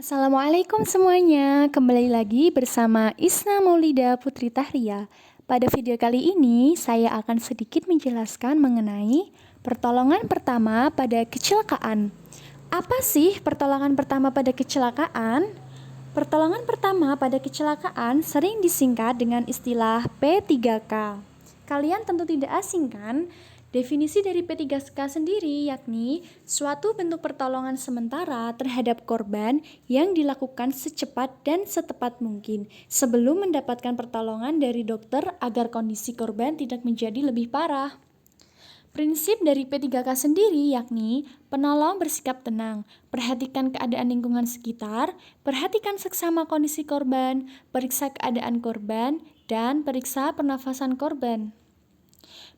Assalamualaikum semuanya, kembali lagi bersama Isna Maulida Putri Tahria. Pada video kali ini, saya akan sedikit menjelaskan mengenai pertolongan pertama pada kecelakaan. Apa sih pertolongan pertama pada kecelakaan? Pertolongan pertama pada kecelakaan sering disingkat dengan istilah P3K. Kalian tentu tidak asing kan? Definisi dari P3K sendiri yakni suatu bentuk pertolongan sementara terhadap korban yang dilakukan secepat dan setepat mungkin sebelum mendapatkan pertolongan dari dokter agar kondisi korban tidak menjadi lebih parah. Prinsip dari P3K sendiri yakni penolong bersikap tenang, perhatikan keadaan lingkungan sekitar, perhatikan seksama kondisi korban, periksa keadaan korban, dan periksa pernafasan korban.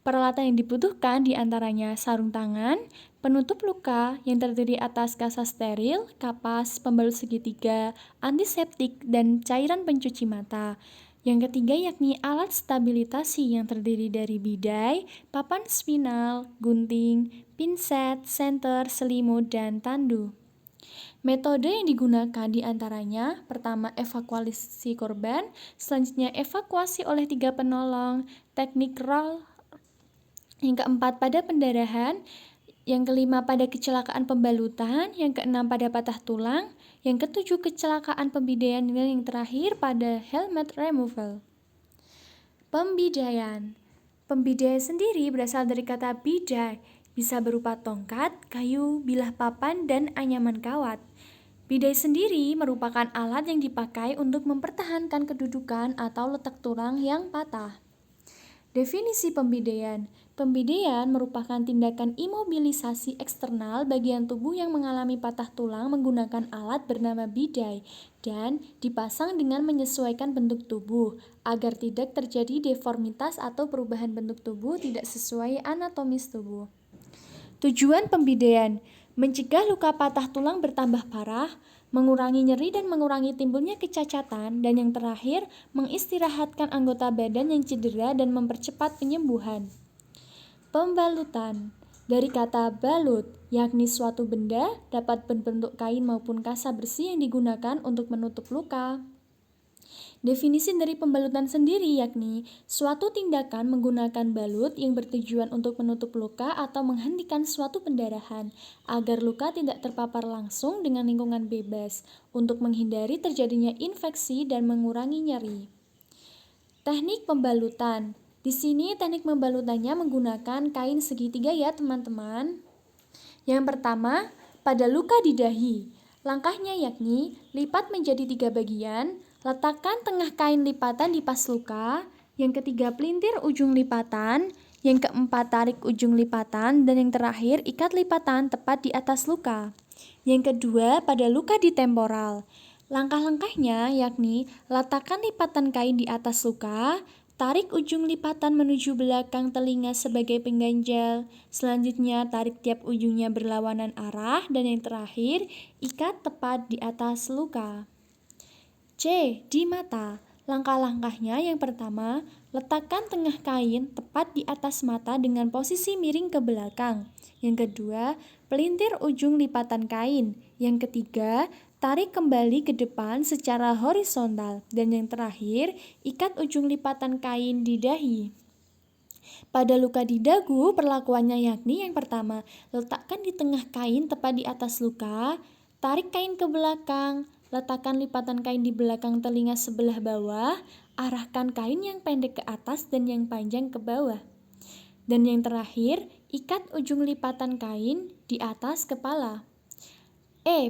Peralatan yang dibutuhkan diantaranya sarung tangan, penutup luka yang terdiri atas kasa steril, kapas, pembalut segitiga, antiseptik, dan cairan pencuci mata. Yang ketiga yakni alat stabilitasi yang terdiri dari bidai, papan spinal, gunting, pinset, senter, selimut, dan tandu. Metode yang digunakan diantaranya pertama evakuasi korban, selanjutnya evakuasi oleh 3 penolong, teknik roll, yang keempat pada pendarahan, yang kelima pada kecelakaan pembalutan, yang keenam pada patah tulang, yang ketujuh kecelakaan pembidaian, dan yang terakhir pada helmet removal. Pembidaian. Pembidai sendiri berasal dari kata bidai, bisa berupa tongkat, kayu, bilah papan, dan anyaman kawat. Bidai sendiri merupakan alat yang dipakai untuk mempertahankan kedudukan atau letak tulang yang patah. Definisi pembidaian. Pembidaian merupakan tindakan imobilisasi eksternal bagian tubuh yang mengalami patah tulang menggunakan alat bernama bidai dan dipasang dengan menyesuaikan bentuk tubuh agar tidak terjadi deformitas atau perubahan bentuk tubuh tidak sesuai anatomis tubuh. Tujuan pembidaian: mencegah luka patah tulang bertambah parah, mengurangi nyeri dan mengurangi timbulnya kecacatan, dan yang terakhir, mengistirahatkan anggota badan yang cedera dan mempercepat penyembuhan. Pembalutan. Dari kata balut, yakni suatu benda dapat berbentuk kain maupun kasa bersih yang digunakan untuk menutup luka. Definisi dari pembalutan sendiri yakni suatu tindakan menggunakan balut yang bertujuan untuk menutup luka atau menghentikan suatu pendarahan agar luka tidak terpapar langsung dengan lingkungan bebas untuk menghindari terjadinya infeksi dan mengurangi nyeri. Teknik pembalutan. Di sini teknik pembalutannya menggunakan kain segitiga ya teman-teman. Yang pertama, pada luka di dahi. Langkahnya yakni lipat menjadi 3 bagian, letakkan tengah kain lipatan di pas luka, yang ketiga pelintir ujung lipatan, yang keempat tarik ujung lipatan, dan yang terakhir ikat lipatan tepat di atas luka. Yang kedua pada luka di temporal. Langkah-langkahnya yakni letakkan lipatan kain di atas luka, tarik ujung lipatan menuju belakang telinga sebagai pengganjal. Selanjutnya tarik tiap ujungnya berlawanan arah, dan yang terakhir ikat tepat di atas luka. C. Di mata. Langkah-langkahnya yang pertama, letakkan tengah kain tepat di atas mata dengan posisi miring ke belakang. Yang kedua, pelintir ujung lipatan kain. Yang ketiga, tarik kembali ke depan secara horizontal. Dan yang terakhir, ikat ujung lipatan kain di dahi. Pada luka di dagu, perlakuannya yakni yang pertama, letakkan di tengah kain tepat di atas luka, tarik kain ke belakang, letakkan lipatan kain di belakang telinga sebelah bawah, arahkan kain yang pendek ke atas dan yang panjang ke bawah. Dan yang terakhir, ikat ujung lipatan kain di atas kepala.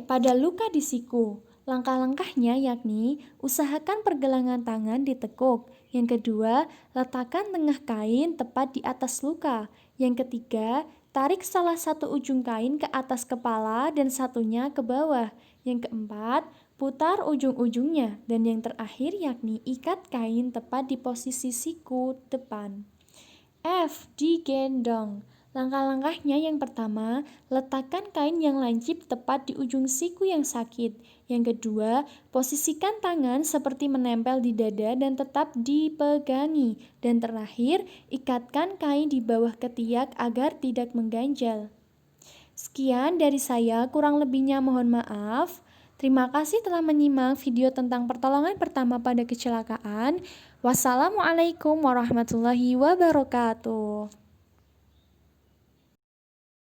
Pada luka di siku. Langkah-langkahnya yakni usahakan pergelangan tangan ditekuk. Yang kedua, letakkan tengah kain tepat di atas luka. Yang ketiga, tarik salah satu ujung kain ke atas kepala dan satunya ke bawah. Yang keempat, putar ujung-ujungnya. Dan yang terakhir yakni ikat kain tepat di posisi siku depan. Digendong. Langkah-langkahnya yang pertama, letakkan kain yang lancip tepat di ujung siku yang sakit. Yang kedua, posisikan tangan seperti menempel di dada dan tetap dipegangi. Dan terakhir, ikatkan kain di bawah ketiak agar tidak mengganjal. Sekian dari saya, kurang lebihnya mohon maaf. Terima kasih telah menyimak video tentang pertolongan pertama pada kecelakaan. Wassalamualaikum warahmatullahi wabarakatuh.